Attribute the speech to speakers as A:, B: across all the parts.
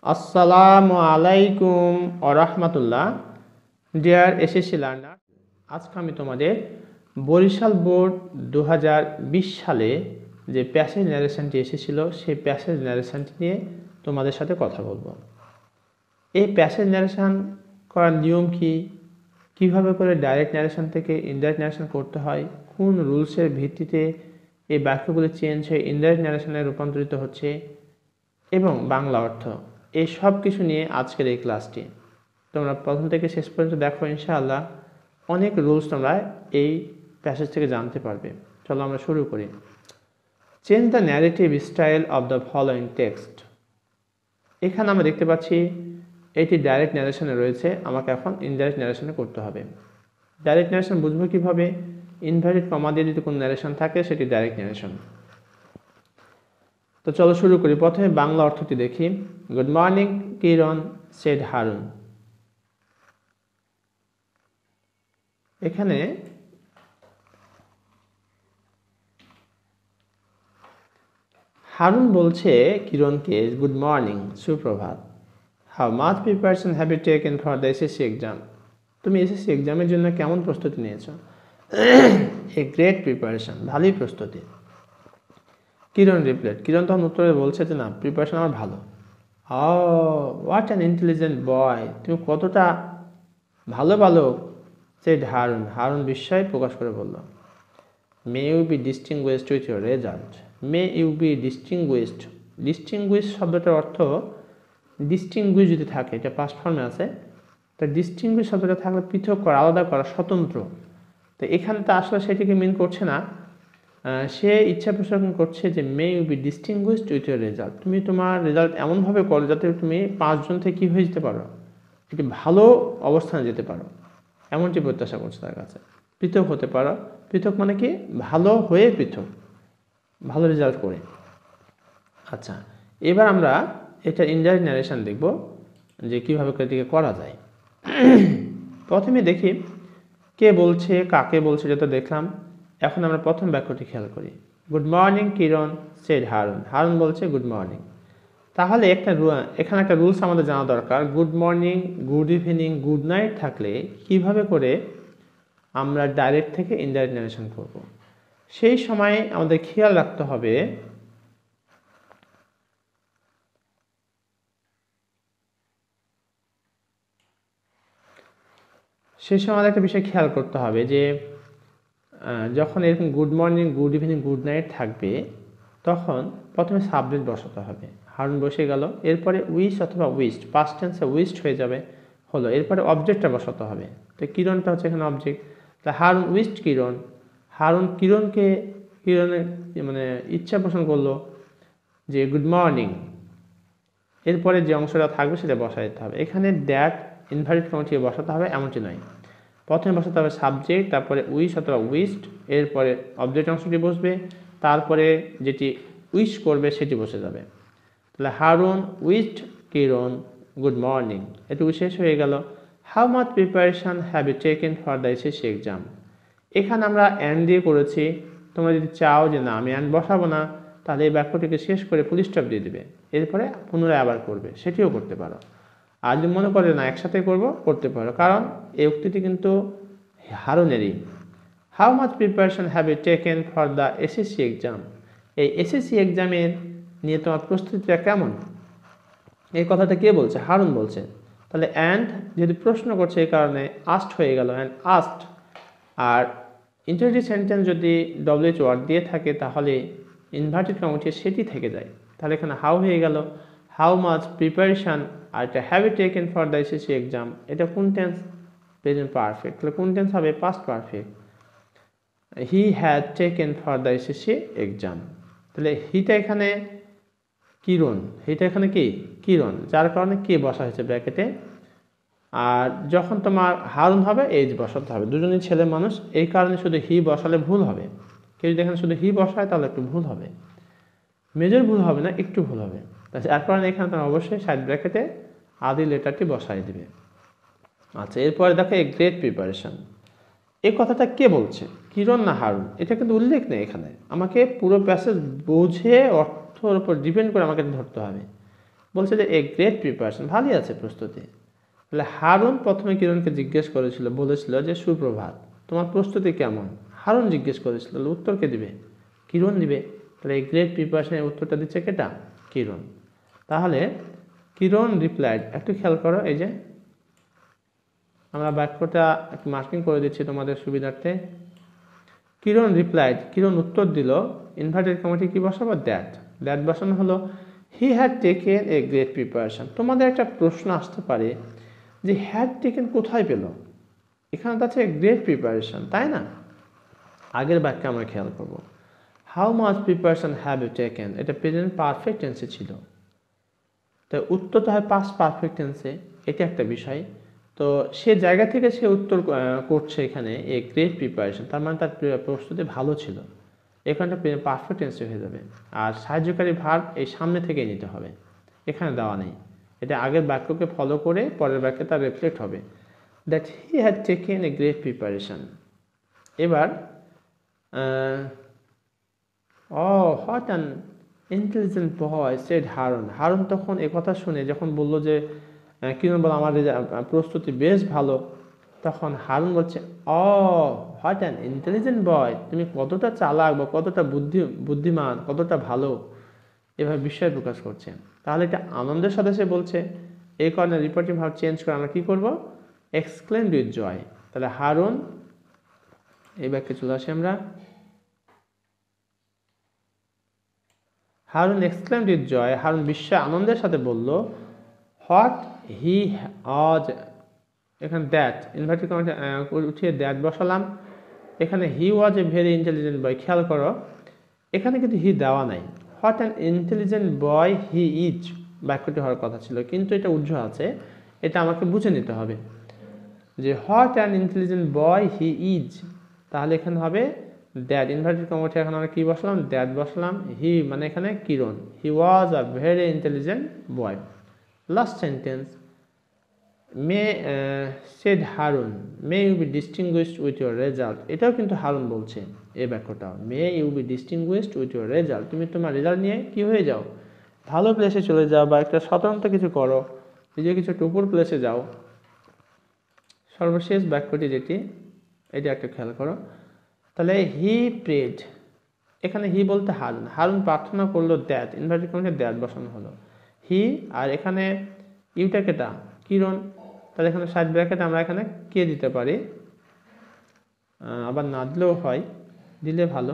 A: আসসালামু আলাইকুম ওয়া রাহমাতুল্লাহ। ডিয়ার এসএসসি লার্নার, আজকে আমি তোমাদের বরিশাল বোর্ড 2020 সালে যে প্যাসেজ ন্যারেশনটি এসেছিল সেই প্যাসেজ ন্যারেশনটি নিয়ে তোমাদের সাথে কথা বলবো। এই প্যাসেজ ন্যারেশন করার নিয়ম কি, কিভাবে করে ডাইরেক্ট ন্যারেশন থেকে ইনডাইরেক্ট ন্যারেশন করতে হয়, কোন রুলসের ভিত্তিতে এই বাক্যগুলি চেঞ্জ হয়ে ইনডাইরেক্ট ন্যারেশনে রূপান্তরিত হচ্ছে এবং বাংলা অর্থ, এই সব কিছু নিয়ে আজকের এই ক্লাসটি। তোমরা প্রথম থেকে শেষ পর্যন্ত দেখো, ইনশাআল্লাহ অনেক রুলস তোমরা এই প্যাসেজ থেকে জানতে পারবে। চলো আমরা শুরু করি। Change the narrative style of the following text. এখানে আমরা দেখতে পাচ্ছি এটি ডাইরেক্ট ন্যারেশনে রয়েছে, আমাকে এখন ইনডাইরেক্ট ন্যারেশনে করতে হবে। ডাইরেক্ট ন্যারেশন বুঝবো কিভাবে? ইনভার্টেড কমা দিয়ে যদি কোনো ন্যারেশন থাকে সেটি ডাইরেক্ট ন্যারেশন। তো চলো শুরু করি। প্রথমে বাংলা অর্থটি দেখি। Good morning Kiran, said Harun. এখানে হারুন বলছে কিরণকে গুড মর্নিং, সুপ্রভাত। How much preparation have you taken for the SSC exam. তুমি এসএসসি এক্সামের জন্য কেমন প্রস্তুতি নিয়েছো? এ গ্রেট প্রিপারেশন, ভালোই প্রস্তুতি। কিরণ রিপ্লাইড, কিরণ তখন উত্তরে বলছে যে না, প্রিপারেশন আমার ভালো। ও হোয়াট অ্যান ইন্টেলিজেন্ট বয়, তুমি কতটা ভালো বালক। সেড হারুন, হারুন বিস্ময় প্রকাশ করে বলল। May you be distinguished with your result. May you be distinguished, distinguish শব্দটার অর্থ ডিস্টিংগুইশ যদি থাকে, এটা পাস্ট ফর্মে আছে, তো ডিস্টিংগুইশ শব্দটা থাকলে পৃথক করা, আলাদা করা, স্বতন্ত্র। তো এখানে তো আসলে সেটিকে মিন করছে না, সে ইচ্ছা পোষণ করছে যে may you be distinguished with your result, তুমি তোমার রেজাল্ট এমনভাবে করো যাতে তুমি 5 জন থেকে কী হয়ে যেতে পারো, একটি ভালো অবস্থানে যেতে পারো, এমনটি প্রত্যাশা করছে তার কাছে। পৃথক হতে পারো, পৃথক মানে কি, ভালো হয়ে পৃথক, ভালো রেজাল্ট করে। আচ্ছা, এবার আমরা এটা ইনডাইরেক্ট ন্যারেশন দেখব যে কীভাবে এটিকে করা যায়। প্রথমে দেখি কে বলছে, কাকে বলছে, যেটা দেখলাম। এখন আমরা প্রথম বাক্যটি খেয়াল করি। Good morning Kiran, said Harun. Harun বলছে গুড মর্নিং। তাহলে এখানে একটা রুলস আমাদের জানা দরকার। Good morning, good evening, good night থাকলে কিভাবে করে আমরা ডাইরেক্ট থেকে ইনডাইরেক্ট ন্যারেশন করব। সেই সময় আমাদের খেয়াল রাখতে হবে একটা বিষয় খেয়াল করতে হবে যে যখন এরকম good morning, good evening, good night থাকবে তখন প্রথমে সাবজেক্ট বসাতে হবে। হারুন বসে গেল, এরপরে উইশ অথবা উইস্ট, পাস্ট টেন্সে উইস্ট হয়ে যাবে, হলো। এরপরে অবজেক্টটা বসাতে হবে। তো কিরণটা হচ্ছে এখানে অবজেক্ট। তা হারুন উইস্ট কিরণ, হারুন কিরণের মানে ইচ্ছা পোষণ করলো যে গুড মর্নিং, এরপরে যে অংশটা থাকবে সেটা বসাই দিতে হবে। এখানে দ্যাট ইনভার্টেড কমা থেকে বসাতে হবে এমনটি নয়, প্রথমে বসাতে হবে সাবজেক্ট, তারপরে উইশ অথবা উইস্ট, এরপরে অবজেক্ট অংশটি বসবে, তারপরে যেটি উইশ করবে সেটি বসে যাবে। তাহলে Harun wished Kiran good morning, এটুকু শেষ হয়ে গেল। How much preparation have you taken for the SSC exam. এখানে আমরা অ্যান্ড দিয়ে করেছি। তোমরা যদি চাও যে না আমি অ্যান্ড বসাবো না, তাহলে এই বাক্যটিকে শেষ করে ফুল স্টপ দিয়ে দেবে, এরপরে পুনরায় আবার করবে, সেটিও করতে পারো। আর যদি মনে করে না একসাথে করতে পারো, কারণ এই উক্তিটি কিন্তু হারুনেরই। How much preparation have you taken for the SSC exam, এই এসএসসি এক্সামের নিয়ে তোমার প্রস্তুতিটা কেমন, এই কথাটা কে বলছে? হারুন বলছে। তাহলে অ্যান্ড যেহেতু প্রশ্ন করছে এই কারণে আস্ট হয়ে গেল, অ্যান্ড আস্ট। আর ইন্টারোগেটিভ সেন্টেন্স যদি ডব্লিউএইচ ওয়ার্ড দিয়ে থাকে তাহলে ইনভার্টেড কমা উঠিয়ে সেটি থেকে যায়। তাহলে এখানে হাউ হয়ে গেল, হাউ মাচ প্রিপারেশন, আর এটা have you taken for the SSC exam, এটা কোন টেন্স? Present perfect. তাহলে কোন টেন্স হবে? Past perfect. He had taken for the SSC exam, তাহলে হিটা এখানে কিরণ, হিটা এখানে কি কিরণ, যার কারণে কে বসা হয়েছে ব্র্যাকেটে। আর যখন তোমার হারুন হবে এইজ বসাতে হবে, দুজনই ছেলে মানুষ, এই কারণে শুধু হি বসালে ভুল হবে। কেউ যদি এখানে শুধু হি বসায় তাহলে একটু ভুল হবে, মেজর ভুল হবে না, একটু ভুল হবে। যার কারণে এখানে তোমার অবশ্যই সাইড ব্র্যাকেটে আদি লেটারটি বসাই দিবে। আচ্ছা, এরপরে দেখো এ গ্রেট প্রিপারেশন, এই কথাটা কে বলছে? কিরণ না হারুন? এটা কিন্তু উল্লেখ নেই এখানে। আমাকে পুরো প্যাসেজ বুঝে অর্থের উপর ডিপেন্ড করে আমাকে ধরতে হবে। বলছে যে এ গ্রেট প্রিপারেশন, ভালোই আছে প্রস্তুতি। তাহলে হারুন প্রথমে কিরণকে জিজ্ঞেস করেছিল, বলেছিল যে সুপ্রভাত, তোমার প্রস্তুতি কেমন? হারুন জিজ্ঞেস করেছিল, তাহলে উত্তর কে দিবে? কিরণ দিবে। তাহলে এই গ্রেট প্রিপারেশনের উত্তরটা দিচ্ছে কেটা? কিরণ। তাহলে কিরণ রিপ্লাইড, একটু খেয়াল করো, এই যে আমরা বাক্যটা একটু মার্কিং করে দিচ্ছি তোমাদের সুবিধার্থে। কিরণ রিপ্লাইড, কিরণ উত্তর দিল, ইনভার্টেড কমাটি কি বসাবো? দ্যাট। দ্যাট বসানো হলো হি had taken a great preparation. তোমাদের একটা প্রশ্ন আসতে পারে যে হ্যাড টেকেন কোথায় পেল? এখানে তো আছে গ্রেট প্রিপারেশন, তাই না? আগের বাক্যে আমরা খেয়াল করব, how much preparation have you taken, এটা প্রেজেন্ট পারফেক্ট টেন্সে ছিল, তো উত্তর তো হয় পাস্ট পারফেক্ট টেন্সে, এটা একটা বিষয়। তো সে জায়গা থেকে সে উত্তর করছে এখানে এ গ্রেট প্রিপারেশন, তার মানে তার প্রস্তুতি ভালো ছিল, এখানটা পারফেক্ট টেন্সে হয়ে যাবে। আর সাহায্যকারী ভার্ব এই সামনে থেকেই নিতে হবে, এখানে দেওয়া নেই, এটা আগের বাক্যকে ফলো করে পরের বাক্যে তার রিফ্লেক্ট হবে, that he had taken a great preparation. এবার what an intelligent boy said Harun. Harun তখন কথা শুনে যখন বলল যে কিরণ বল আমার প্রস্তুতি বেশ ভালো, তখন হারুন বলছে হোয়াট অ্যান ইন্টেলিজেন্ট বয়, তুমি কতটা চালাক বা কতটা বুদ্ধিমান, কতটা ভালো, এভাবে বিস্ময় প্রকাশ করছে। তাহলে এটা আনন্দের সাথে সে বলছে, এই কারণে রিপোর্টিং ভার্ব চেঞ্জ করে আমরা কি করব? Exclaimed with joy. তাহলে হারুন, এই বাক্যে চলে আসি আমরা, Harun exclaimed with joy, Harun বিস্ময় আনন্দের সাথে বলল, হোয়াট হি ওয়াজ, এখানে দ্যাট ইনভার্টেড কমাটা উঠিয়ে দ্যাট বসালাম, এখানে হি ওয়াজ এ ভেরি ইন্টেলিজেন্ট বয়, খেয়াল করো এখানে কিন্তু হি দেওয়া নাই, what an intelligent boy he is বাক্যটি হওয়ার কথা ছিল, কিন্তু এটা উজ্জ্ব আছে, এটা আমাকে বুঝে নিতে হবে যে what an intelligent boy he is, তাহলে এখানে হবে দ্যাট ইনভার্টেড কমাটা, এখন আমরা কি বসলাম? দ্যাট বসলাম, হি মানে এখানে Kiran, he was a very intelligent boy. Last sentence, may said Harun may you be distinguished with your result, এটাও কিন্তু হারুন বলছে এই বাক্যটাও, may you be distinguished with your result, তুমি তোমার রেজাল্ট নিয়ে কি হয়ে যাও? ভালো প্লেসে চলে যাও, বা একটা স্বতন্ত্র কিছু করো, নিজে কিছু টুপুর প্লেসে যাও। সর্বশেষ বাক্যটি যেটি, এটা একটা খেয়াল করো, তাহলে হি প্রেড, এখানে হি বলতে হারুন, হারুন প্রার্থনা করলো, দ্যাট ইনভার্টেড কমাটা দ্যাট বসানো হলো, হি, আর এখানে ইউটা কেটা? কিরণ। তাহলে এখানে সাইড ব্র্যাকেট আমরা এখানে কে দিতে পারি, আবার না দিলেও হয়, দিলে ভালো,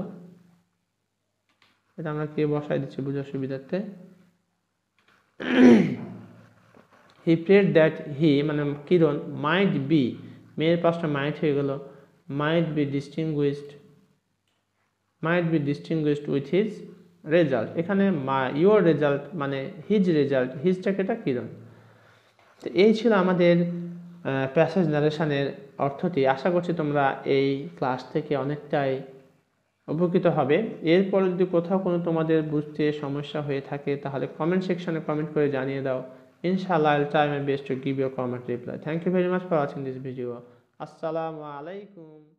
A: এটা আমরা কে বসাই দিচ্ছি বুঝার সুবিধার্থে। হি প্রেড দ্যাট হি মানে কিরণ মাইট বি, মেয়ের পাশটা মাইট হয়ে গেল, might be distinguished with his result, এখানে ইউর রেজাল্ট মানে হিজ রেজাল্ট, হিজটা কেটা? কিরণ। তো এই ছিল আমাদের প্যাসেজ নারেশনের অর্থটি। আশা করছি তোমরা এই ক্লাস থেকে অনেকটাই উপকৃত হবে। এরপরে যদি কোথাও কোনো তোমাদের বুঝতে সমস্যা হয়ে থাকে তাহলে কমেন্ট সেকশনে কমেন্ট করে জানিয়ে দাও। ইনশাআল্লাহ I'll try my best to give you a comment reply. Thank you very much for watching this video. Assalamu alaikum.